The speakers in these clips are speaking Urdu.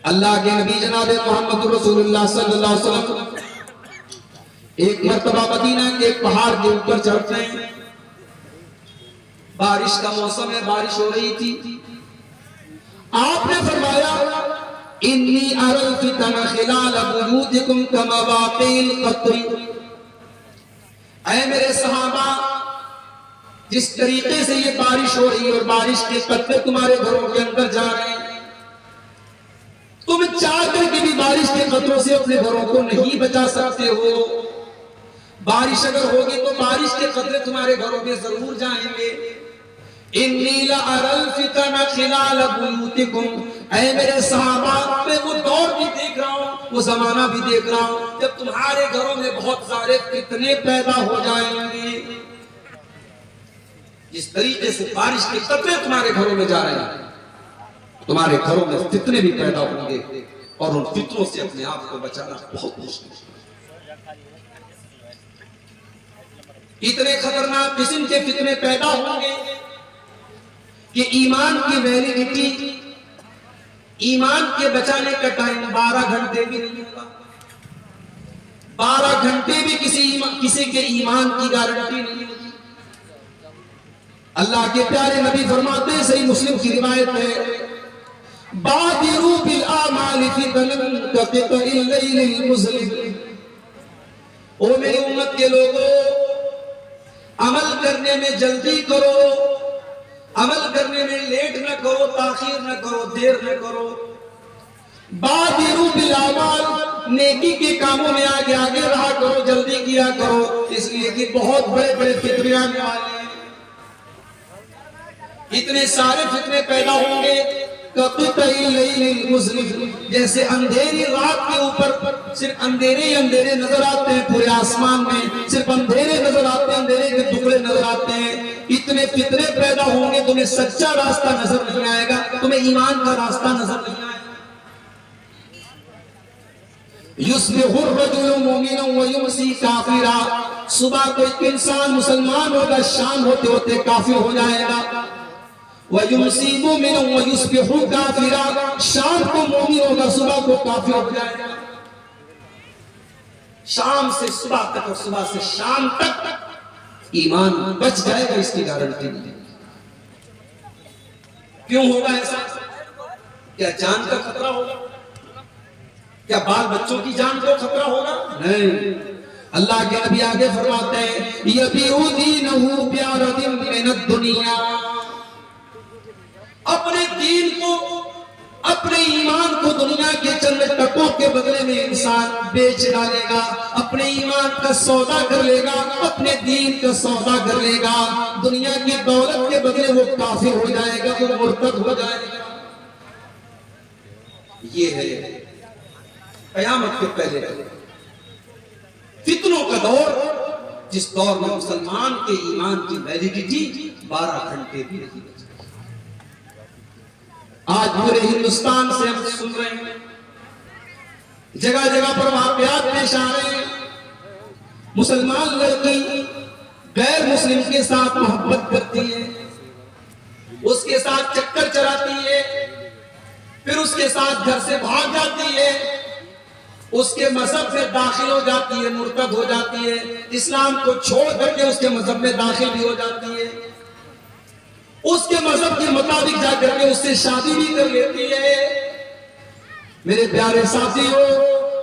اللہ کے نبی جناب محمد رسول اللہ صلی اللہ علیہ وسلم ایک مرتبہ مدینہ کے ایک پہاڑ کے اوپر چڑھتے ہیں. بارش کا موسم ہے، بارش ہو رہی تھی. آپ نے فرمایا انی اری الفتن خلال بیوتکم کمواقع القطر. اے میرے صحابہ، جس طریقے سے یہ بارش ہو رہی ہے اور بارش کے قطرے تمہارے گھروں کے اندر جا رہے ہیں، تم چاہ کر کے بھی بارش کے قطروں سے اپنے گھروں کو نہیں بچا سکتے ہو. بارش اگر ہوگی تو بارش کے قطرے تمہارے گھروں میں ضرور جائیں گے. انی لأری الفتن خلال بیوتکم. اے میرے صحابہ، میں وہ دور بھی دیکھ رہا ہوں، وہ زمانہ بھی دیکھ رہا ہوں جب تمہارے گھروں میں بہت سارے فتنے پیدا ہو جائیں گے. جس طریقے سے بارش کے قطرے تمہارے گھروں میں جا رہے ہیں، تمہارے گھروں میں فتنے بھی پیدا ہوں گے، اور ان فتنوں سے اپنے آپ کو بچانا بہت مشکل ہے. اتنے خطرناک قسم کے فتنے پیدا ہوں گے کہ ایمان کی ویلیڈیٹی، ایمان کے بچانے کا ٹائم 12 گھنٹے بھی نہیں ہوگا. 12 گھنٹے بھی کسی کے ایمان کی گارنٹی نہیں ہوگی. اللہ کے پیارے نبی فرماتے ہیں، صحیح مسلم کی روایت ہے، بادروا بالاعمال فتنا كقطع الليل المظلم. او میری امت کے لوگوں، عمل کرنے میں جلدی کرو، عمل کرنے میں لیٹ نہ کرو، تاخیر نہ کرو، دیر نہ کرو. بادروا بالاعمال، نیکی کے کاموں میں آگے آگے رہا کرو، جلدی کیا کرو، اس لیے کہ بہت بڑے بڑے فتنے آنے والے ہیں. اتنے سارے فتنے پیدا ہوں گے کقطع اللیل المظلم، جیسے اندھیری رات کے اوپر صرف اندھیرے ہی اندھیرے نظر آتے ہیں. پورے آسمان میں صرف اندھیرے نظر آتے ہیں، اندھیرے کے ٹکڑے نظر آتے ہیں. اتنے فتنے پیدا ہوں گے، تمہیں سچا راستہ نظر نہیں آئے گا، تمہیں ایمان کا راستہ نظر نہیں آئے گا. یصبح الرجل مؤمنا ویمسی کافرا. صبح کو ایک انسان مسلمان ہوگا، شام ہوتے ہوتے کافر ہو جائے گا. وَيُمْسِي مُؤْمِنًا وَيُصْبِحُ كَافِرًا. شام کو مومن ہوگا، صبح کو کافر ہو جائے گا. شام سے صبح تک اور صبح سے شام تک ایمان بچ جائے گا، اس کی گارنٹی نہیں. کیوں ہوگا ایسا؟ کیا جان کا خطرہ ہوگا؟ کیا بال بچوں کی جان کو خطرہ ہوگا؟ نہیں. اللہ کے نبی آگے فرماتے ہیں یَبِعُ دِینَهُ بِعَرَضٍ مِّنَ الدُّنْیَا. اپنے دین کو، اپنے ایمان کو دنیا کے چند ٹکوں کے بدلے میں انسان بیچ ڈالے گا. اپنے ایمان کا سودا کر لے گا، اپنے دین کا سودا کر لے گا. دنیا کی دولت کے بدلے وہ کافر ہو جائے گا، وہ مرتد ہو جائے گا. یہ ہے قیامت کے پہلے فتنوں کا دور، جس دور میں مسلمان کے ایمان کی ویلیڈیٹی 12 گھنٹے بھی نہیں بچی. آج پورے ہندوستان سے ہم سن رہے ہیں، جگہ جگہ پر واقعات پیش آ رہے ہیں. مسلمان لڑکی غیر مسلم کے ساتھ محبت کرتی ہے، اس کے ساتھ چکر چلاتی ہے، پھر اس کے ساتھ گھر سے بھاگ جاتی ہے، اس کے مذہب میں داخل ہو جاتی ہے، مرتد ہو جاتی ہے، اسلام کو چھوڑ کر کے اس کے مذہب میں داخل بھی ہو جاتی ہے، اس کے مذہب کے مطابق جا کر کے اس سے شادی بھی کر لیتی ہے. میرے پیارے ساتھیوں،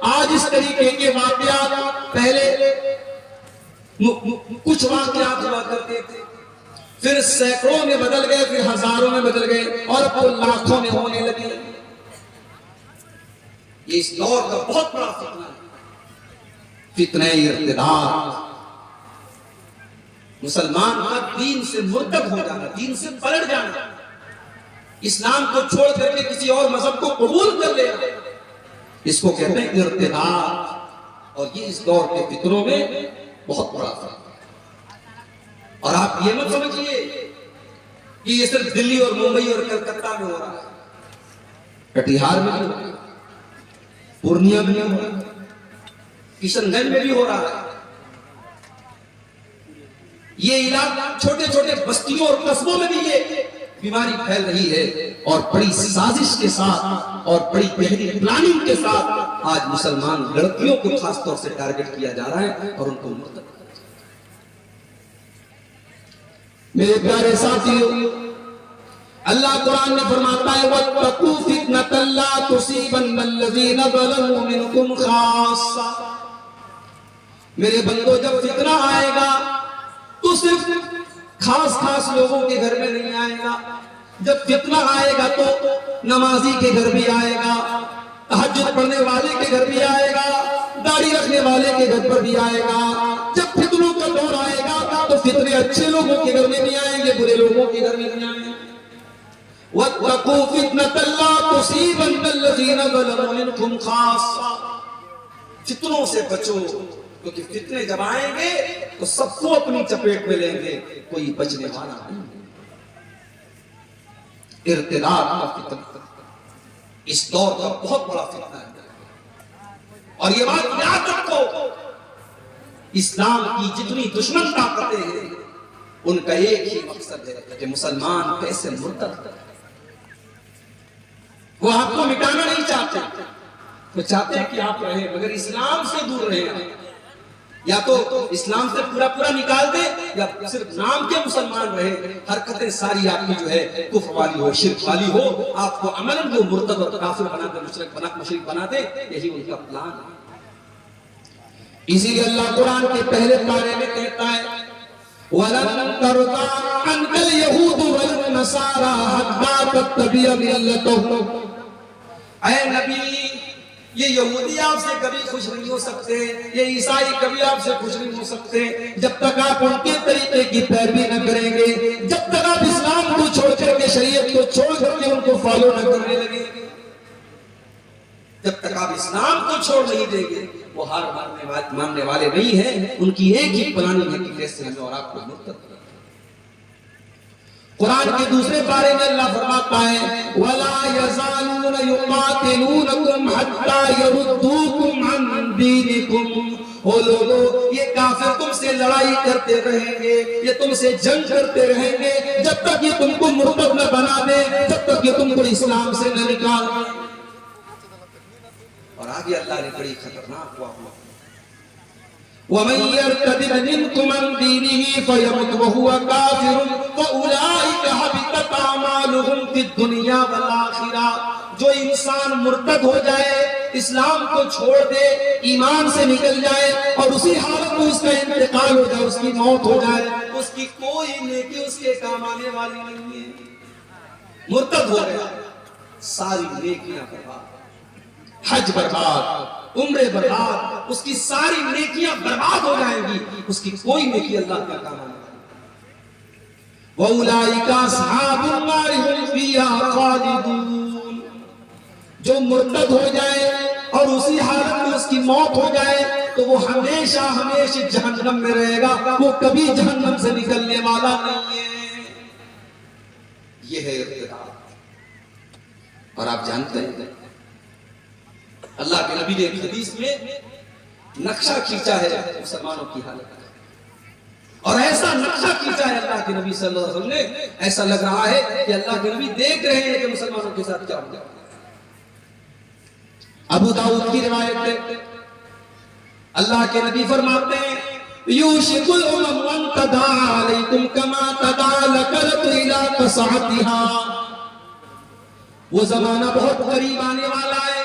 آج اس طریقے کے واقعات پہلے کچھ واقعات ہوا کرتے تھے، پھر سینکڑوں میں بدل گئے، پھر ہزاروں میں بدل گئے، اور اب تو لاکھوں میں ہونے لگے. یہ اس دور کا بہت بڑا فتنہ ہے، فتنہ ارتداد. مسلمان کا دین سے مرتد ہو جانا، دین سے پلٹ جانا، اسلام کو چھوڑ کر کے کسی اور مذہب کو قبول کر لینا، اس کو کہتے ہیں ارتداد. اور یہ اس دور کے فتنوں میں بہت بڑا فرق ہے. اور آپ یہ مت سمجھیے کہ یہ صرف دلی اور ممبئی اور کلکتہ میں ہو رہا ہے، کٹیہار میں بھی ہو رہا ہے، پورنیا میں بھی ہو رہا ہے، کشن گنج میں بھی ہو رہا ہے. یہ علاقہ چھوٹے چھوٹے بستیوں اور قصبوں میں بھی یہ بیماری پھیل رہی ہے. اور بڑی سازش کے ساتھ اور بڑی گہری پلاننگ کے ساتھ آج مسلمان لڑکیوں کو خاص طور سے ٹارگٹ کیا جا رہا ہے اور ان کو مرتد۔ میرے پیارے ساتھیوں، اللہ قرآن میں فرماتا ہے وَاتَّقُوا فِتْنَةً لَا تُصِيبَنَّ الَّذِينَ ظَلَمُوا مِنْكُمْ خَاصَّةً۔ میرے بندو، جب فتنہ آئے گا تو صرف خاص لوگوں کے گھر میں نہیں آئے گا۔ جب فتنہ آئے گا تو نمازی کے گھر بھی آئے گا، تہجد پڑھنے والے کے گھر بھی آئے گا، داڑھی رکھنے والے کے گھر پر بھی آئے گا۔ جب فتنوں کا دور آئے گا تو فتنے اچھے لوگوں کے گھر میں بھی آئیں گے، برے لوگوں کے گھر میں بھی آئیں گے۔ وَاتَّقُوا فِتْنَةً لَا تُصِيبَنَّ الَّذِينَ ظَلَمُوا مِنْكُمْ خَاصَّةً۔ فتنوں سے بچو، کیونکہ فتنے جب آئیں گے تو سب کو اپنی چپیٹ میں لیں گے، کوئی بچنے والا نہیں۔ ارتداد کا فتنہ اس دور کا بہت بڑا فتنہ ہے، اور یہ بات یاد رکھو، اسلام کی جتنی دشمن طاقتیں ہیں ان کا ایک ہی مقصد ہے کہ مسلمان کیسے مرتد کریں۔ وہ آپ کو مٹانا نہیں چاہتے، وہ چاہتے ہیں کہ آپ رہیں مگر اسلام سے دور رہیں، یا تو اسلام سے پورا نکال دے یا صرف نام کے مسلمان رہے، حرکتیں ساری آپ کی جو ہے کفر والی ہو، شرک والی ہو، آپ کو عملاً وہ مرتد اور کافر بنا دے، مشرک بنا دے، یہی ان کا پلان ہے۔ اسی لیے اللہ قرآن کے پہلے پارے میں کہتا ہے وَلَن تَرْضَىٰ عَنْكَ الْيَهُودُ وَالنَّصَارَىٰ حَتَّىٰ تَتَّبِعَ مِلَّتَهُمْ۔ اے نبی، یہ یہودی آپ سے کبھی خوش نہیں ہو سکتے، یہ عیسائی کبھی آپ سے خوش نہیں ہو سکتے جب تک آپ ان کے طریقے کی پیروی نہ کریں گے، جب تک آپ اسلام کو چھوڑ کر کے، شریعت کو چھوڑ کر کے ان کو فالو نہ کرنے لگیں گے، جب تک آپ اسلام کو چھوڑ نہیں دیں گے، وہ ہار ماننے والے نہیں ہیں۔ ان کی ایک ہی پلاننگ ہے کہ کیسے ہمیں اور آپ کو مرتد کریں۔ قرآن کے دوسرے پارے میں اللہ فرماتا ہے وَلَا يَزَالُونَ يُقَاتِلُونَكُمْ حَتَّىٰ يَرُدُّوكُمْ عَنْ دِينِكُمْ۔ او لوگو، یہ کافر تم سے لڑائی کرتے رہیں گے، یہ تم سے جنگ کرتے رہیں گے جب تک یہ تم کو مرتد نہ بنا دے، جب تک یہ تم کو اسلام سے نہ نکال دے۔ اور آگے اللہ نے بڑی خطرناک واقعہ وَمَن يَرْتَدِدْ مِنْكُمْ عَنْ دِينِهِ فَيَمُتْ وَهُوَ كَافِرٌ فَأُولَٰئِكَ حَبِطَتْ أَعْمَالُهُمْ فِي الدُّنْيَا وَالْآخِرَةِ۔ جو انسان مرتد ہو جائے، اسلام کو چھوڑ دے، ایمان سے نکل جائے اور اسی حالت میں اس کا انتقال ہو جائے، اس کی موت ہو جائے، اس کی کوئی نیکی اس کے کام آنے والی نہیں ہے۔ مرتد ہو گیا، ساری نیکیاں برباد، حج برباد، عمرے برباد، اس کی ساری نیکیاں برباد ہو جائیں گی، اس کی کوئی نیکی اللہ کا کام آنے والی۔ وَأُولَٰئِكَ أَصْحَابُ النَّارِ هُمْ فِيهَا خَالِدُونَ۔ جو مرتد ہو جائے اور اسی حالت میں اس کی موت ہو جائے تو وہ ہمیشہ جہنم میں رہے گا، وہ کبھی جہنم سے نکلنے والا نہیں ہے۔ یہ ہے ارتداد۔ اور آپ جانتے ہیں اللہ کے نبی نے ایک حدیث میں نقشہ کھینچا ہے مسلمانوں کی حالت، اور ایسا نقشہ کھینچا ہے اللہ کے نبی صلی اللہ علیہ وسلم نے، ایسا لگ رہا ہے کہ اللہ کے نبی دیکھ رہے ہیں کہ مسلمانوں کے ساتھ کیا ہوگا۔ ابو داؤد کی روایت ہے، اللہ کے نبی فرماتے ہیں یوشک الامم ان تداعی علیکم کما تداعی الکلۃ الی قصعتها۔ وہ زمانہ بہت قریب آنے والا ہے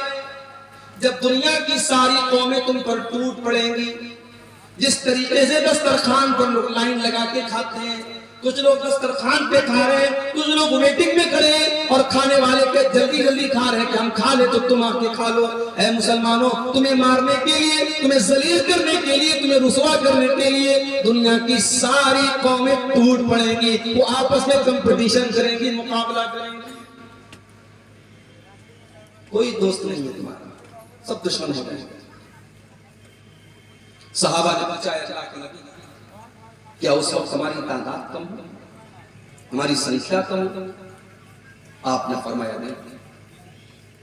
جب دنیا کی ساری قومیں تم پر ٹوٹ پڑیں گی۔ جس طریقے سے دسترخوان پر لوگ لائن لگا کے کھاتے ہیں، کچھ لوگ دسترخوان پہ کھا رہے ہیں، کچھ لوگ ویٹنگ میں کھڑے ہیں اور کھانے والے کے جلدی جلدی کھا رہے ہیں کہ ہم کھا لیں تو تم آ کے کھا لو۔ اے مسلمانوں، تمہیں مارنے کے لیے، تمہیں ذلیل کرنے کے لیے، تمہیں رسوا کرنے کے لیے دنیا کی ساری قومیں ٹوٹ پڑیں گی، وہ آپس میں کمپٹیشن کریں گی، مقابلہ کریں گی، کوئی دوست نہیں ہے تمہارا، سب دشمن ہو جائیں گے۔ صحابہ نے پوچھا اللہ کے نبی کیا اس وقت ہماری تعداد کم ہو، ہماری سنکھیا کم ہو؟ آپ نے فرمایا نہیں،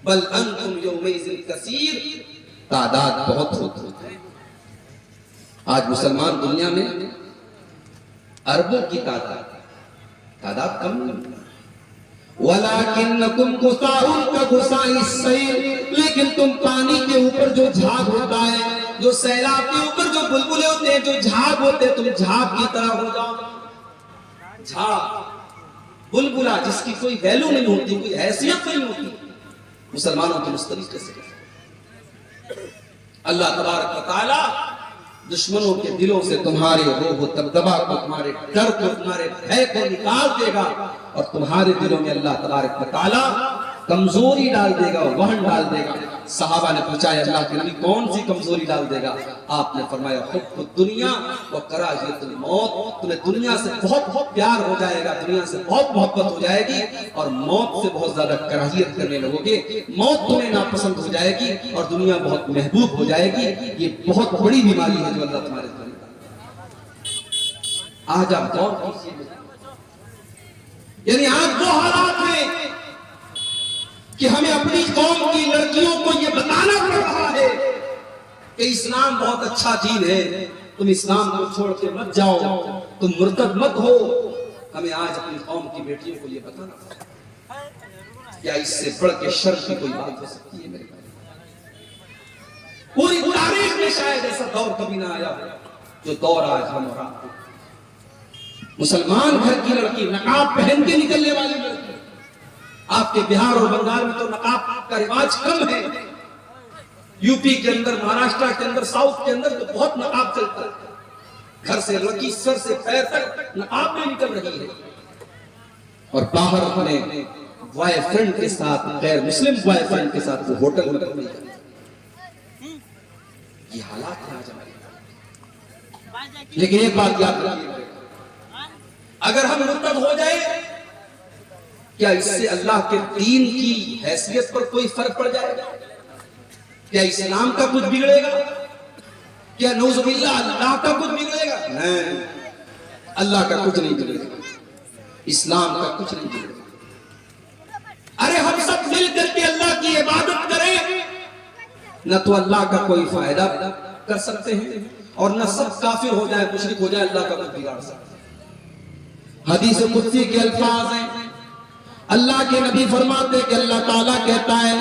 بل انتم یومئذ کثیر، تعداد بہت ہوتی ہے۔ آج مسلمان دنیا میں اربوں کی تعداد کم نہیں، وَلَكِنَّكُمْ غُثَاءٌ كَغُثَاءِ السَّيْلِ، لیکن تم پانی کے اوپر جو جھاگ ہوتا ہے، جو سیلاب کے اوپر جو بلبلے ہوتے ہیں، جو جھاگ ہوتے ہیں، تم جھاگ کی طرح ہو جاؤ. جھاگ، بلبلا جس کی کوئی ویلو نہیں ہوتی، کوئی حیثیت نہیں ہوتی، مسلمانوں کے مستقبل سے اللہ تبارک و تعالی دشمنوں کے دلوں سے تمہارے روح و دبدبا کو، تمہارے ڈر کو، تمہارے بھے کو نکال دے گا، اور تمہارے دلوں میں اللہ تبارک و تعالی کمزوری ڈال دے گا، وہن ڈال دے گا. صحابہ نے پوچھا ہے اللہ کے نبی کون سی کمزوری ڈال دے گا؟ آپ نے فرمایا حب الدنیا و کراہیت الموت. تمہیں دنیا سے بہت بہت پیار ہو جائے گا، دنیا سے بہت محبت ہو جائے گی، اور موت سے بہت زیادہ کراہیت کرنے لگو گے. موت تمہیں ناپسند ہو جائے گی اور دنیا بہت محبوب ہو جائے گی. یہ بہت بڑی بیماری ہے جو اللہ تمہارے دل میں. آج آپ غور کیجیے، یعنی آج وہ حالات ہیں کہ ہمیں اپنی قوم کی لڑکیوں کو یہ بتانا پڑ رہا ہے کہ اسلام بہت اچھا دین ہے، تم اسلام کو چھوڑ کے مت جاؤ، تم مرتد مت ہو. ہمیں آج اپنی قوم کی بیٹیوں کو یہ بتانا پڑ رہا ہے. کیا اس سے بڑھ کے شرم کی کوئی بات ہو سکتی ہے میرے بھائی؟ پوری تاریخ میں شاید ایسا دور کبھی نہ آیا جو دور آج ہم اور آپ. مسلمان گھر کی لڑکی نقاب پہن کے نکلنے والی لڑکی، آپ کے بہار اور بنگال میں تو نقاب کا رواج کم ہے، یو پی کے اندر، مہاراشٹر کے اندر، ساؤتھ کے اندر تو بہت نقاب چلتا ہے. گھر سے لڑکی سر سے پیر تک نقاب میں نکل رہی ہے، اور باہر اپنے بوائے فرینڈ کے ساتھ، غیر مسلم بوائے فرینڈ کے ساتھ وہ ہوٹل میں نہیں کرتی. یہ حالات ہیں آج ہمارے. لیکن ایک بات یاد رکھیے، اگر ہم مرتد ہو جائے کیا اس سے اللہ کے دین کی حیثیت پر کوئی فرق پڑ جائے گا؟ کیا اسلام کا کچھ بگڑے گا؟ کیا نعوذ باللہ اللہ کا کچھ بگڑے گا؟ نہیں، اللہ کا کچھ نہیں بگڑے گا، اسلام کا کچھ نہیں بگڑے گا. ارے ہم سب مل کر کے اللہ کی عبادت کریں، نہ تو اللہ کا کوئی فائدہ کر سکتے ہیں اور نہ سب کافر ہو جائے، مشرک ہو جائے، اللہ کا کچھ بگاڑ سکتے ہیں. حدیث قدسی کے الفاظ ہیں، اللہ کے نبی فرماتے کہ اللہ تعالیٰ کہتا ہے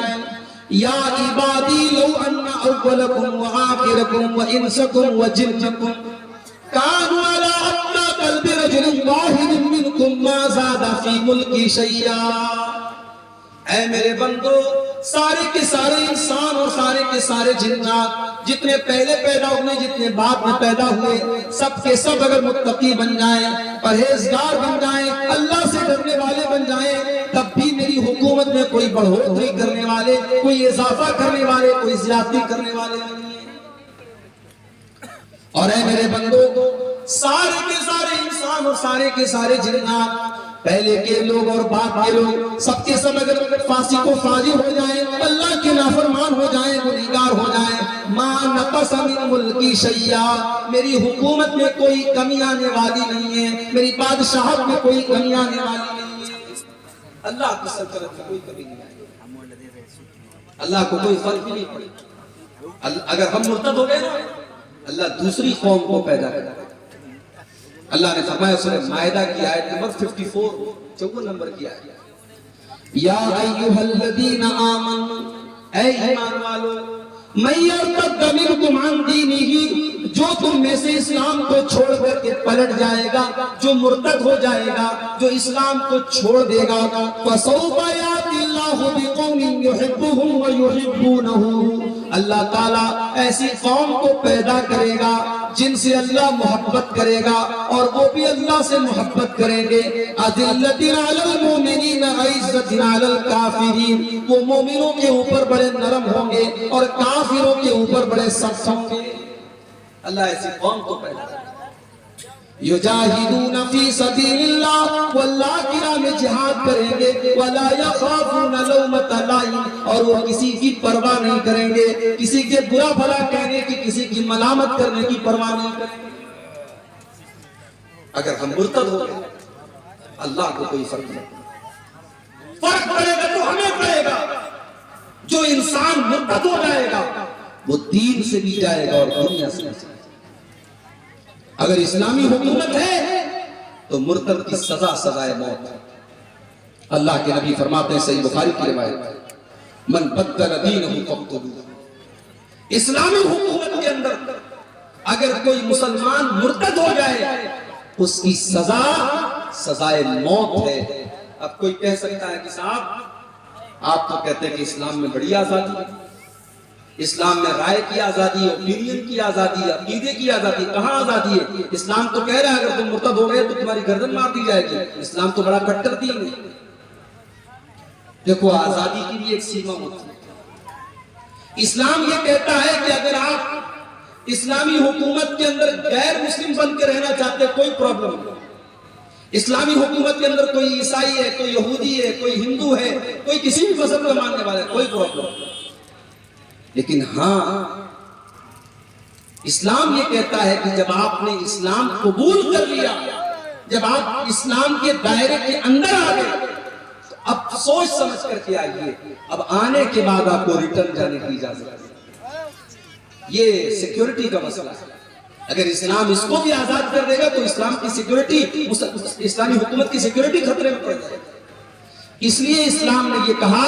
یا عبادی لو ان اولکم و آخرکم و انسکم و جنکم کانوا علی اتقى قلب رجل واحد منکم ما زاد فی ملکی شیئا. اے میرے بندو، سارے کے سارے انسان اور سارے کے سارے جنات، جتنے پہلے پیدا ہوئے جتنے بعد میں پیدا ہوئے، سب کے سب اگر متقی بن جائیں، پرہیزگار بن جائیں، اللہ سے ڈرنے والے بن جائیں، تب بھی میری حکومت میں کوئی بڑھوتری کرنے والے، کوئی اضافہ کرنے والے، کوئی زیادتی کرنے والے نہیں ہیں. اور اے میرے بندو، سارے کے سارے انسان اور سارے کے سارے جنات، پہلے کے لوگ اور بعد کے لوگ، سب کے سب اگر فاسق و فاجر ہو جائیں، اللہ کے نافرمان ہو جائیں، گنہگار ہو جائیں، ما نقص من ملکی شیئا، میری حکومت میں کوئی کمی آنے والی نہیں ہے، میری بادشاہت میں کوئی کمی آنے والی نہیں ہے. اللہ کی سلطنت میں کوئی کمی نہیں آئے، اللہ کو کوئی فرق نہیں پڑے. اگر ہم مرتد ہو گئے نا، اللہ دوسری قوم کو پیدا کرے. اللہ نے فرمایا سورہ مائدہ کی آیت نمبر 54 نمبر کی آیت، یا ایھا الذین آمنوا، اے ایمان والو، من یرتد منکم عن دینہ، جو تم میں سے اسلام کو چھوڑ کر کے پلٹ جائے گا، جو مرتد ہو جائے گا، جو اسلام کو چھوڑ دے گا، فسوف یاتی اللہ بقوم یحبهم ویحبونہ، اللہ تعالیٰ ایسی قوم کو پیدا کرے گا جن سے اللہ محبت کرے گا اور وہ بھی اللہ سے محبت کریں گے. اذلۃ علی المؤمنین عزۃ علی الکافرین، وہ مومنوں کے اوپر بڑے نرم ہوں گے اور کافروں کے اوپر بڑے سخت ہوں گے. اللہ ایسی قوم کو پیدا کرے گا. یجاہدون فی سبیل اللہ، وہ اللہ کی راہ میں جہاد کریں گے، ولا یخافون لومۃ لائم، اور وہ کسی کی پرواہ نہیں کریں گے، کسی کے برا بھلا کہنے کی، کسی کی ملامت کرنے کی پرواہ نہیں کریں گے. اگر ہم مرتد ہو گئے، اللہ کو کوئی فرق نہیں. فرق پڑے گا تو ہمیں پڑے گا. جو انسان مرتد ہو جائے گا وہ دین سے بھی جائے گا اور دنیا سے بھی جائے گا. اگر اسلامی حکومت ہے تو مرتد کی سزا سزائے موت ہے. اللہ کے نبی فرماتے ہیں صحیح بخاری کی روایت، من بدل دینہ فاقتلوہ، اسلامی حکومت کے اندر اگر کوئی مسلمان مرتد ہو جائے اس کی سزا سزائے موت ہے۔ اب کوئی کہہ سکتا ہے کہ صاحب آپ تو کہتے ہیں کہ اسلام میں بڑی آزادی ہے، اسلام میں رائے کی آزادی ہے، اوپینین کی آزادی ہے، عقیدے کی آزادی ہے، کہاں آزادی ہے؟ اسلام تو کہہ رہا ہے اگر تم مرتد ہو گئے تو تمہاری گردن مار دی جائے گی۔ اسلام تو بڑا کٹر دین ہے۔ دیکھو آزادی کی بھی ایک سیما ہوتی ہے۔ اسلام یہ کہتا ہے کہ اگر آپ اسلامی حکومت کے اندر غیر مسلم بن کے رہنا چاہتے ہیں کوئی پرابلم نہیں، اسلامی حکومت کے اندر کوئی عیسائی ہے، کوئی یہودی ہے، کوئی ہندو ہے، کوئی کسی بھی مذہب کا ماننے والا ہے، کوئی پرابلم نہیں۔ لیکن ہاں اسلام یہ کہتا ہے کہ جب آپ نے اسلام قبول کر لیا، جب آپ اسلام کے دائرے کے اندر آ گئے تو اب سوچ سمجھ کر کے آئیے، اب آنے کے بعد آپ کو ریٹرن جانے کی اجازت ہے۔ یہ سیکیورٹی کا مسئلہ ہے، اگر اسلام اس کو بھی آزاد کر دے گا تو اسلام کی سیکیورٹی، اسلامی حکومت کی سیکیورٹی خطرے میں پڑ جائے گی۔ اس لیے اسلام نے یہ کہا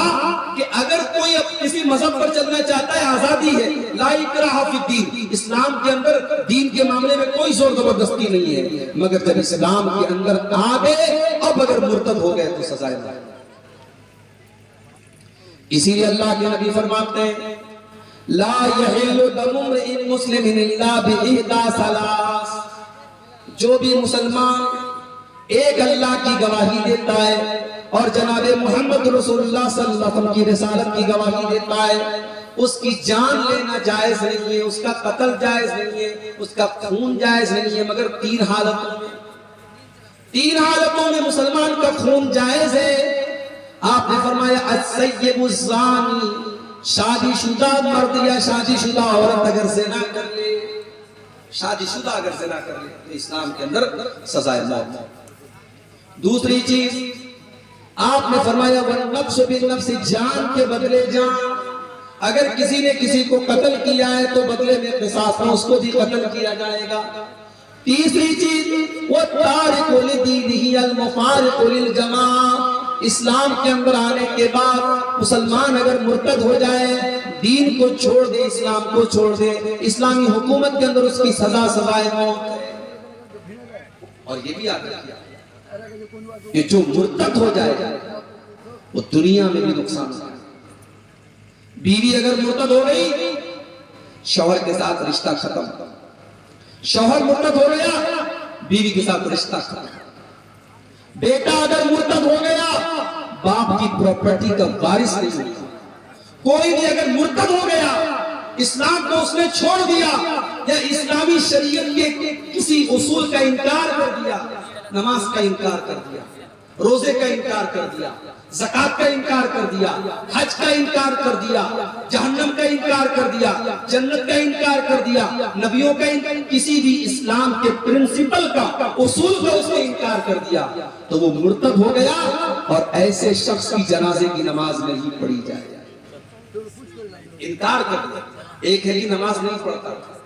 کہ اگر کوئی اب کسی مذہب پر چلنا چاہتا ہے آزادی ہے، لا اکراہ فی الدین، اسلام کے اندر دین کے معاملے میں کوئی زور زبردستی نہیں ہے، مگر جب اسلام کے اندر آ گئے اب اگر مرتد ہو گئے تو سزائے موت۔ اسی لیے اللہ کے نبی فرماتے ہیں لا یحل دم امرئ مسلم الا باحدى ثلاث، جو بھی مسلمان ایک اللہ کی گواہی دیتا ہے اور جناب محمد رسول اللہ صلی اللہ علیہ وسلم کی رسالت کی گواہی دیتا ہے، اس کی جان لینا جائز نہیں ہے، اس کا قتل جائز نہیں ہے، اس کا خون جائز نہیں ہے، مگر تین حالتوں میں مسلمان کا خون جائز ہے۔ آپ نے فرمایا السیب الزانی، شادی شدہ مرد یا شادی شدہ عورت اگر زنا کر لے، شادی شدہ اگر زنا کر لے تو اسلام کے اندر سزائے موت۔ دوسری چیز آپ نے فرمایا والنفس بالنفس، جان کے بدلے جان، اگر کسی نے کسی کو قتل کیا ہے تو بدلے میں قصاص میں اس کو بھی قتل کیا جائے گا۔ تیسری چیز والتارک لدینہ المفارق للجماعہ، اسلام کے اندر آنے کے بعد مسلمان اگر مرتد ہو جائے، دین کو چھوڑ دے، اسلام کو چھوڑ دے، اسلامی حکومت کے اندر اس کی سزا سزائے موت ہے۔ اور یہ بھی یاد رکھیے کہ جو مرتد ہو جائے وہ دنیا میں بھی نقصان ہے۔ بیوی اگر مرتد ہو گئی شوہر کے ساتھ رشتہ ختم، شوہر مرتد ہو گیا بیوی کے ساتھ رشتہ ختم، بیٹا اگر مرتد ہو گیا باپ کی پراپرٹی کا وارث نہیں ہوتا۔ کوئی بھی اگر مرتد ہو گیا، اسلام کو اس نے چھوڑ دیا یا اسلامی شریعت کے کسی اصول کا انکار کر دیا، نماز کا انکار کر دیا، روزے کا انکار کر دیا، زکات کا انکار کر دیا، حج کا انکار کر دیا، جہنم کا انکار کر دیا، جنت کا انکار کر دیا، نبیوں کا انکار، کسی بھی اسلام کے پرنسپل کا، اصول کا اس نے انکار کر دیا تو وہ مرتد ہو گیا، اور ایسے شخص کی جنازے کی نماز نہیں پڑھی جائے۔ انکار کر دیا، ایک ہے کہ نماز نہیں پڑھتا تھا،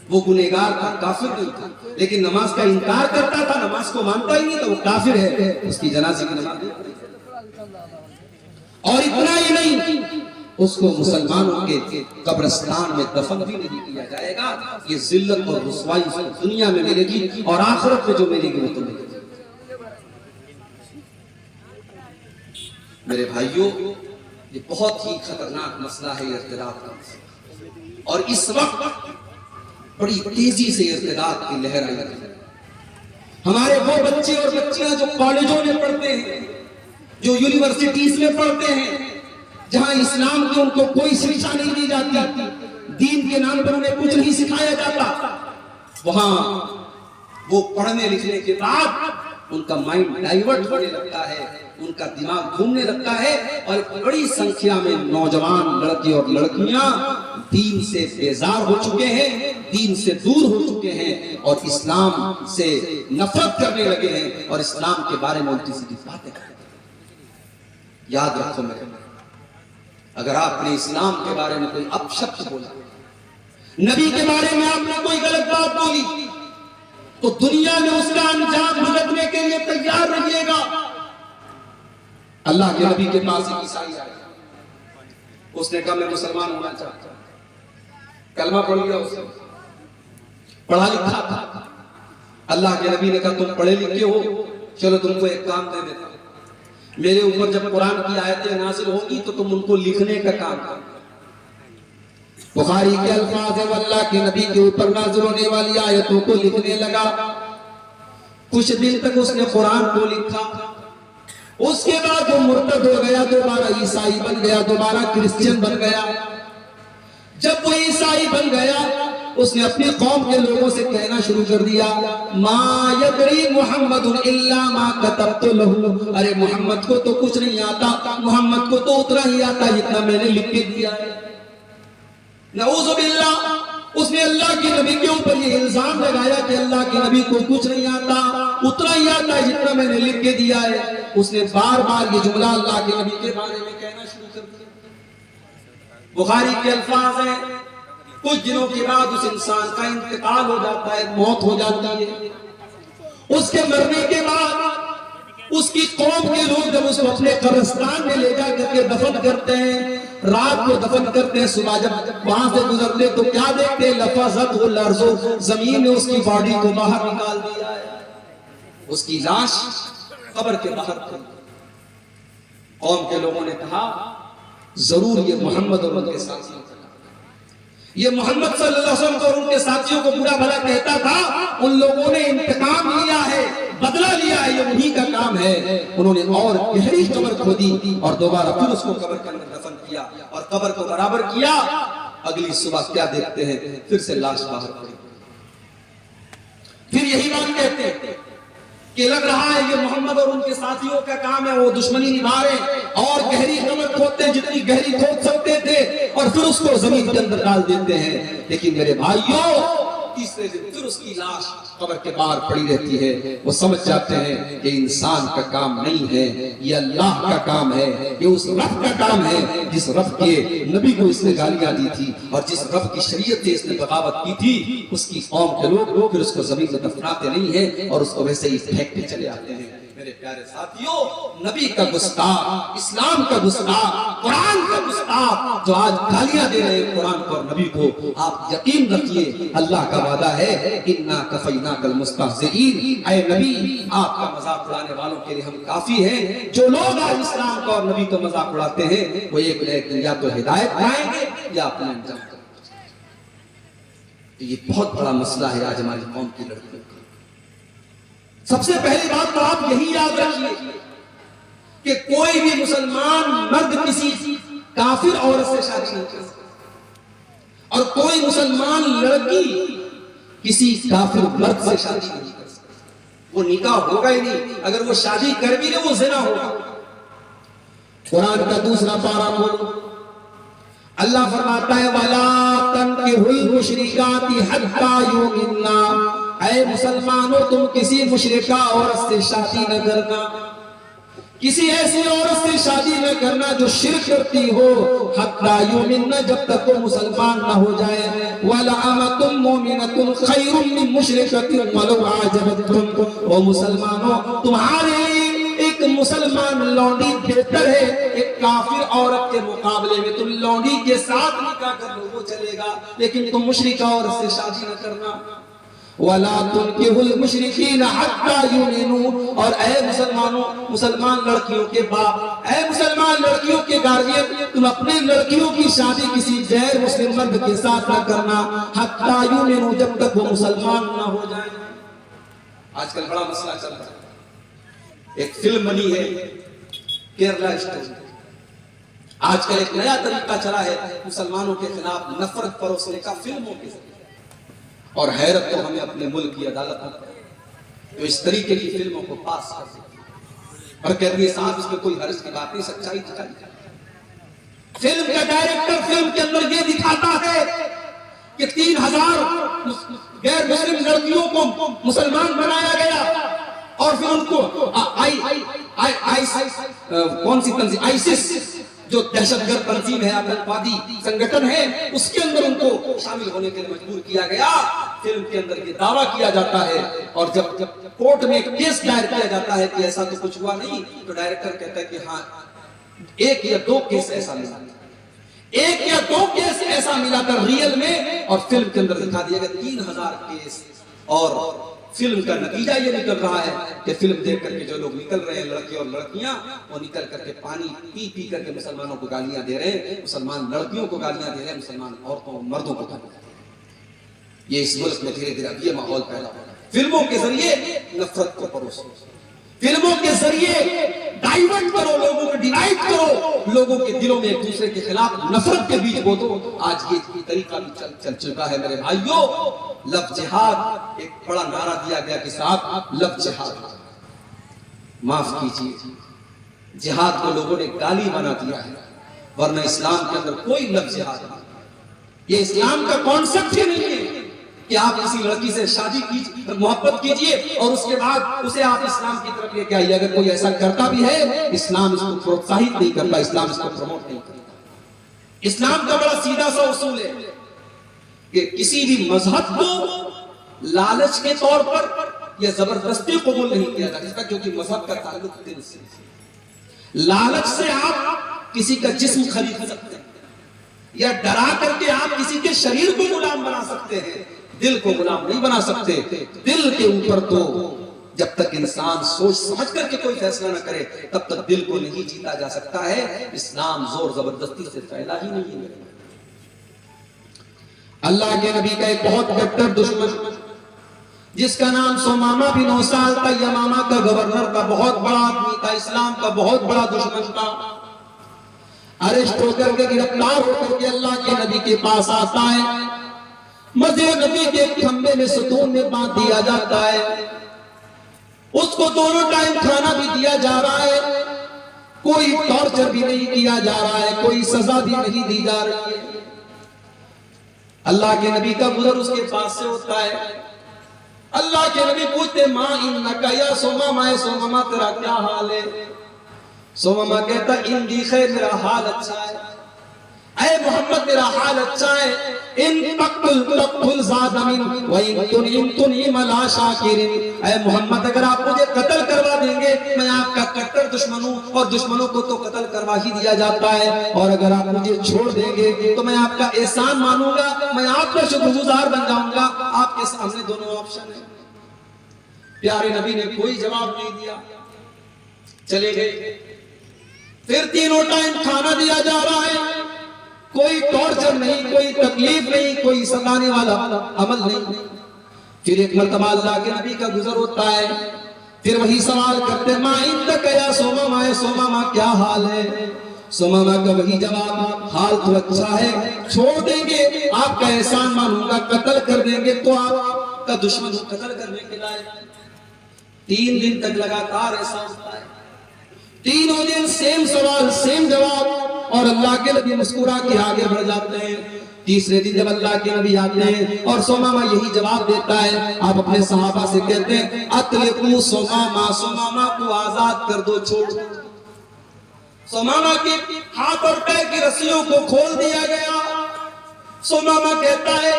وہ گنہگار تھا، کافر نہیں تھا، لیکن نماز کا انکار کرتا تھا، نماز کو مانتا ہی نہیں تھا، وہ کافر ہے، اس کی جنازے کی نماز نہیں پڑھی۔ اور اتنا ہی نہیں، اس کو مسلمانوں کے قبرستان میں دفن بھی نہیں کیا جائے گا۔ یہ ذلت اور رسوائی اس کو دنیا میں ملے گی اور آخرت میں جو ملے گی وہ تو ملے گی۔ میرے بھائیوں، یہ بہت ہی خطرناک مسئلہ ہے ارتداد کا، اور اس وقت بڑی تیزی سے ارتداد کی لہر آئی ہے۔ ہمارے وہ بچے اور بچیاں جو کالجوں میں پڑھتے ہیں، جو یونیورسٹیز میں پڑھتے ہیں، جہاں اسلام کی ان کو کوئی شکشا نہیں دی جاتی، دین کے نام پر انہیں کچھ نہیں سکھایا جاتا، وہاں وہ پڑھنے لکھنے کے بعد ان کا مائنڈ ڈائیورٹ ہونے لگتا ہے، ان کا دماغ گھومنے لگتا ہے، اور بڑی سنکھیا میں نوجوان لڑکے اور لڑکیاں دین سے بیزار ہو چکے ہیں، دین سے دور ہو چکے ہیں، اور اسلام سے نفرت کرنے لگے ہیں، اور اسلام کے بارے میں الٹی سیدھی باتیں کرتے ہیں۔ یاد رکھو میرے، اگر آپ نے اسلام کے بارے میں کوئی اپشبد بولا، نبی کے بارے میں آپ نے کوئی غلط بات بولی، تو دنیا میں اس کا انجام بھگتنے کے لیے تیار رہیے گا۔ اللہ کے نبی کے پاس ایک عیسائی آیا، اس نے کہا میں مسلمان ہونا چاہتا ہوں، کلمہ پڑھ لیا، اس نے پڑھا لکھا تھا۔ اللہ کے نبی نے کہا تم پڑھے لکھے ہو، چلو تم کو ایک کام دے دیتا ہوں، میرے اوپر جب قرآن کی آیتیں نازل ہوں گی تو تم ان کو لکھنے کا کام کرو۔ بخاری کے الفاظ ہیں، اللہ کے نبی کے اوپر نازل ہونے والی آیتوں کو لکھنے لگا۔ کچھ دن تک اس نے قرآن کو لکھا، اس کے بعد وہ مرتد ہو گیا، دوبارہ عیسائی بن گیا، دوبارہ کرسچن بن گیا۔ جب وہ عیسائی بن گیا، اس نے اپنی قوم کے لوگوں سے کہنا شروع کر دیا، ما یدری محمد الا ما کتبت لہ، ارے محمد کو تو کچھ نہیں آتا، محمد کو تو اتنا ہی آتا جتنا میں نے لکھ کے دیا ہے۔ نعوذ باللہ، اس نے اللہ کے نبی کے اوپر یہ الزام لگایا کہ اللہ کے نبی کو کچھ نہیں آتا، اتنا ہی آتا ہے جتنا میں نے لکھ کے دیا ہے۔ اس نے بار بار یہ جملہ اللہ کے نبی کے بارے میں کہنا شروع کر دیا۔ بخاری کے الفاظ ہیں، کچھ دنوں کے بعد اس انسان کا انتقال ہو جاتا ہے، موت ہو جاتی ہے۔ اس کے مرنے کے بعد اس کی قوم کے لوگ جب اس کو اپنے قبرستان میں لے جا کر کے دفن کرتے ہیں، رات کو دفن کرتے ہیں، صبح جب وہاں سے گزرتے تو کیا دیکھتے ہیں؟ لفظت الارض، زمین نے اس کی باڈی کو باہر نکال دیا ہے، اس کی لاش قبر کے باہر تھی۔ قوم کے لوگوں نے کہا ضرور یہ محمد اور ان کے ساتھیوں کا، یہ محمد صلی اللہ علیہ وسلم اور ان کے ساتھیوں کو برا بھلا کہتا تھا، ان لوگوں نے انتقام لیا ہے، بدلہ لیا ہے، یہ انہی کا کام ہے۔ انہوں نے اور گہری قبر کھودی اور دوبارہ پھر اس کو قبر کے اندر دفن کیا اور قبر کو برابر کیا۔ اگلی صبح کیا دیکھتے ہیں؟ پھر سے لاش باہر پڑی۔ پھر یہی بات کہتے ہیں کہ لگ رہا ہے یہ محمد اور ان کے ساتھیوں کا کام ہے، وہ دشمنی نبھا رہے ہیں اور گہری قبر کھودتے ہیں، جتنی گہری کھود سکتے تھے، اور پھر اس کو زمین کے اندر ڈال دیتے ہیں۔ لیکن میرے بھائیوں، تیسرے دن پھر اس کی لاش قبر کے باہر پڑی رہتی ہے۔ وہ سمجھ جاتے ہیں کہ انسان کا کام نہیں ہے، یہ اللہ کا کام ہے، یہ اس رب کا کام ہے جس رب کے نبی کو اس نے گالیاں دی تھی اور جس رب کی شریعت سے اس نے بغاوت کی تھی۔ اس کی قوم کے لوگ پھر اس کو زمین میں دفناتے نہیں ہیں اور اس کو ویسے ہی پھینکتے چلے آتے ہیں۔ میرے پیارے ساتھیوں، نبی کا گستاخ، اسلام کا گستاخ، قرآن کا گستاخ جو آج گالیاں دے رہے ہیں قرآن کو اور نبی کو، آپ یقین رکھیے اللہ کا وعدہ ہے، اِنَّا كَفَيْنَاكَ الْمُسْتَهْزِئِينَ، اے نبی آپ کا مذاق اڑانے والوں کے لیے ہم کافی ہیں۔ جو لوگ آج اسلام کا اور نبی کا مذاق اڑاتے ہیں وہ ایک نہ ایک دن یا تو ہدایت پائیں گے یا اپنے انجام کریں گے۔ یہ بہت بڑا مسئلہ ہے آج ہماری قوم کی لڑکیوں کا۔ سب سے پہلی بات تو آپ یہی یاد رکھیے کہ کوئی بھی مسلمان مرد کسی کافر عورت سے شادی نہیں کر سکتا، اور کوئی مسلمان لڑکی کسی کافر مرد سے شادی نہیں کر سکتا۔ وہ نکاح ہوگا ہی نہیں، اگر وہ شادی کر بھی لے وہ زنا ہوگا۔ قرآن کا دوسرا پارہ کھولو، اللہ فرماتا ہے وَلَا تَنْكِحُوا الْمُشْرِكَاتِ حَتَّى يُؤْمِنَّ، اے مسلمانوں تم کسی مشرکہ عورت سے شادی نہ کرنا، کسی ایسی عورت سے شادی نہ کرنا جو شرک کرتی ہو، حَتَّى يُؤْمِنَّ، جب تک وہ مسلمان نہ ہو جائے۔ وَلَأَمَةٌ مُؤْمِنَةٌ خَيْرٌ مِّن مُشْرِكَةٍ وَلَوْ أَعْجَبَتْكُمْ، او مسلمانوں تمہارے ایک مسلمان لونڈی بہتر ہے ایک کافر عورت کے مقابلے میں۔ تم لونڈی کے ساتھ نکاح کر لو وہ چلے گا، لیکن تم مشرکہ عورت سے شادی نہ کرنا۔ وَلَا تُنْكِحُوا الْمُشْرِكِينَ حَتَّى يُؤْمِنُوا، اور اے مسلمانوں، مسلمان لڑکیوں کے باپ، اے مسلمان لڑکیوں کے گارڈین، تم اپنے لڑکیوں کی شادی کسی غیر مسلم مرد کے ساتھ نہ کرنا، حَتَّى يُؤْمِنُوا، جب تک وہ مسلمان نہ ہو جائیں۔ آج کل بڑا مسئلہ چل رہا ہے، ایک فلم بنی ہے کیرلا اسٹوری۔ آج کل ایک نیا طریقہ چلا ہے مسلمانوں کے خلاف نفرت پروسنے کا فلموں کے ذریعے، اور حیرت تو ہمیں اپنے ملک کی عدالت ہے جو اس طریقے کی فلموں کو پاس کر سکتی ہے اور کہتی ہے صاحب اس میں کوئی حرج کی بات نہیں، سچائی دکھائی۔ فلم کا ڈائریکٹر فلم کے اندر یہ دکھاتا ہے کہ 3000 غیر مسلم لڑکیوں کو مسلمان بنایا گیا اور پھر ان کو کون سی تنظیم، آئیسس جو دہشت گرد تنظیم ہے، آتنکوادی سنگٹھن ہے، اس کے اندر ان کو شامل ہونے کے لیے مجبور کیا گیا۔ فلم کے اندر یہ دعویٰ کیا جاتا ہے، اور جب کورٹ میں کیس دائر کیا جاتا ہے کہ ایسا تو کچھ ہوا نہیں، تو ڈائریکٹر کہتا ہے کہ ہاں 1 یا 2 کیس ایسا ملا، 1 یا 2 کیس ایسا ملا کر ریئل میں، اور فلم کے اندر دکھا دیا گیا 3000 کیس. اور فلم کا نتیجہ یہ نکل رہا ہے کہ فلم دیکھ کر کے جو لوگ نکل رہے ہیں، لڑکے اور لڑکیاں، وہ نکل کر کے پانی پی پی کر کے مسلمانوں کو گالیاں دے رہے ہیں، مسلمان لڑکیوں کو گالیاں دے رہے ہیں، مسلمان عورتوں اور مردوں کو گالیاں دے رہے ہیں. یہ اس ملک میں دھیرے دھیرے یہ ماحول پیدا ہو رہا ہے. فلموں کے ذریعے نفرت کو پروسو، فلموں کے ذریعے ڈائیورٹ کرو، لوگوں کو ڈیوائڈ کرو، لوگوں کے دلوں میں ایک دوسرے کے خلاف نفرت کے بیج بو دو. آج یہ طریقہ بھی چل چکا ہے میرے بھائیوں. لفظ جہاد ایک بڑا نعرہ دیا گیا کہ صاحب لفظ جہاد، معاف کیجیے، جہاد کو لوگوں نے گالی بنا دیا ہے، ورنہ اسلام کے اندر کوئی لفظ جہاد نہیں. یہ اسلام کا کانسیپٹ ہی نہیں ہے کہ آپ کسی لڑکی سے شادی کیجیے، محبت کیجیے اور اس کے بعد اسے آپ اسلام کی طرف لے کے آئیے. اگر کوئی ایسا کرتا بھی ہے، اسلام اس کو پروتساہت نہیں کرتا، اسلام اس کو پروموٹ نہیں کرتا. اسلام کا بڑا سیدھا سا اصول ہے کہ کسی بھی مذہب کو لالچ کے طور پر یا زبردستی قبول نہیں کیا جا سکتا، کیونکہ مذہب کا تعلق دل سے. لالچ سے آپ کسی کا جسم خرید سکتے ہیں، یا ڈرا کر کے آپ کسی کے شریر کو غلام بنا سکتے ہیں، دل کو غلام نہیں بنا سکتے. دل کے اوپر تو جب تک انسان سوچ سمجھ کر کے کوئی فیصلہ نہ کرے تب تک دل کو نہیں جیتا جا سکتا ہے. اسلام زور زبردستی سے پھیلا ہی نہیں ہے. اللہ کے نبی کا ایک بہت کٹر دشمن جس کا نام سمامہ بن اسال تھا، یمامہ کا گورنر کا بہت بڑا آدمی تھا، اسلام کا بہت بڑا دشمن تھا. ارسٹ ہو کر کے گرفتار ہو کر کے اللہ کے نبی کے پاس آتا ہے. مسجد نبی کے کھمبے میں ستون میں باندھ دیا جاتا ہے. اس کو دونوں ٹائم کھانا بھی دیا جا رہا ہے، کوئی ٹارچر بھی نہیں کیا جا رہا ہے، کوئی سزا بھی نہیں دی جا رہی ہے. اللہ کے نبی کا گزر اس کے پاس سے ہوتا ہے. اللہ کے نبی پوچھتے ماں انکا یا سمامہ، اے سمامہ تیرا کیا حال ہے؟ سمامہ کہتا اندی خیر، میرا حال اچھا ہے. اے محمد میرا حال اچھا ہے. ان تقتل تقتل زاد من وان تنعم لا شاکر. اے محمد اگر آپ مجھے قتل کروا دیں گے میں آپ کا کٹر دشمن ہوں، اور دشمنوں کو تو قتل کروا ہی دیا جاتا ہے، اور اگر آپ مجھے چھوڑ دیں گے تو میں آپ کا احسان مانوں گا، میں آپ کا شکر گزار بن جاؤں گا. آپ کے سامنے دونوں آپشن ہیں. پیارے نبی نے کوئی جواب نہیں دیا، چلے گئے. پھر تینوں ٹائم کھانا دیا جا رہا ہے، کوئی ٹارچر نہیں، کوئی تکلیف نہیں، کوئی ستانے والا عمل نہیں. پھر ایک مرتبہ اللہ کے نبی کا گزر ہوتا ہے. پھر وہی سوال کرتے ماں عندک یا سمامہ، اے سمامہ کیا حال ہے؟ سمامہ کا وہی جواب حال تو اچھا ہے، چھوڑ دیں گے آپ کا احسان مانوں گا، قتل کر دیں گے تو آپ کا دشمن قتل کرنے کے لائق. 3 دن تک لگاتار ایسا ہوتا ہے، تینوں دن سیم سوال سیم جواب، اور اللہ کے نبی مسکرا کے آگے بڑھ جاتے ہیں. تیسرے دن جب اللہ کے نبی آتے ہیں اور سمامہ یہی جواب دیتا ہے، آپ اپنے صحابہ سے کہتے ہیں اطلقوا سمامہ، سمامہ کو آزاد کر دو، چھوڑ دو. سمامہ کے ہاتھ اور پیر کی رسیوں کو کھول دیا گیا. سمامہ کہتا ہے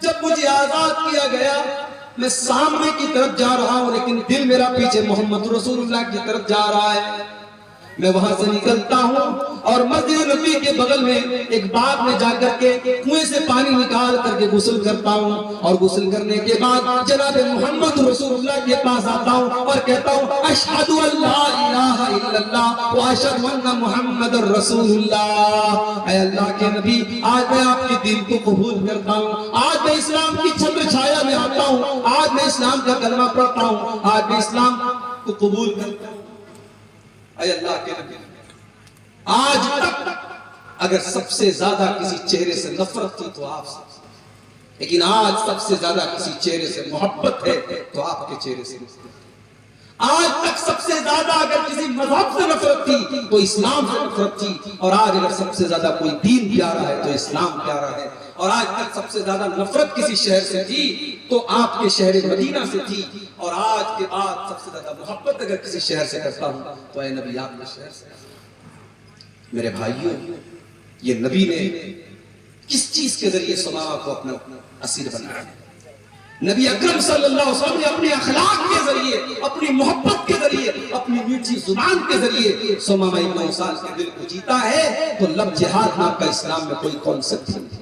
جب مجھے آزاد کیا گیا میں سامنے کی طرف جا رہا ہوں، لیکن دل میرا پیچھے محمد رسول اللہ کی طرف جا رہا ہے. میں وہاں سے نکلتا ہوں اور مسجد نبی کے بغل میں ایک باغ میں جا کر کے کنویں سے پانی نکال کر کے غسل کرتا ہوں، اور غسل کرنے کے بعد جناب محمد رسول اللہ کے پاس آتا ہوں اور کہتا ہوں اشہد ان لا الہ الا اللہ واشہد ان محمد رسول اللہ. اے اللہ کے نبی آج میں آپ کے دین کو قبول کرتا ہوں، آج میں اسلام کی چھتر چھایا میں آتا ہوں، آج میں اسلام کا کلمہ پڑھتا ہوں، آج میں اسلام کو قبول کرتا ہوں. اے اللہ کے نبی آج تک اگر سب سے زیادہ کسی چہرے سے نفرت تھی تو آپ سے، لیکن آج سب سے زیادہ کسی چہرے سے محبت ہے تو آپ کے چہرے سے. آج تک سب سے زیادہ اگر کسی مذہب سے نفرت تھی تو اسلام سے نفرت تھی، اور آج اگر سب سے زیادہ کوئی دین پیارا ہے تو اسلام پیارا ہے. اور آج تک سب سے زیادہ نفرت کسی شہر سے تھی تو آپ کے شہر مدینہ سے تھی، اور آج کے بعد سب سے زیادہ محبت اگر کسی شہر سے کرتا ہوں تو اے نبی آپ کے شہر سے. میرے بھائیوں، یہ نبی نے کس چیز کے ذریعے سمامہ کو اپنا اسیر بنایا؟ نبی اکرم صلی اللہ علیہ وسلم نے اپنے اخلاق کے ذریعے، اپنی محبت کے ذریعے، اپنی میٹھی زبان کے ذریعے ثمامہ ابن اسال کے دل کو جیتا ہے، تو لب جہاد نام کا اسلام میں کوئی کانسیپٹ نہیں۔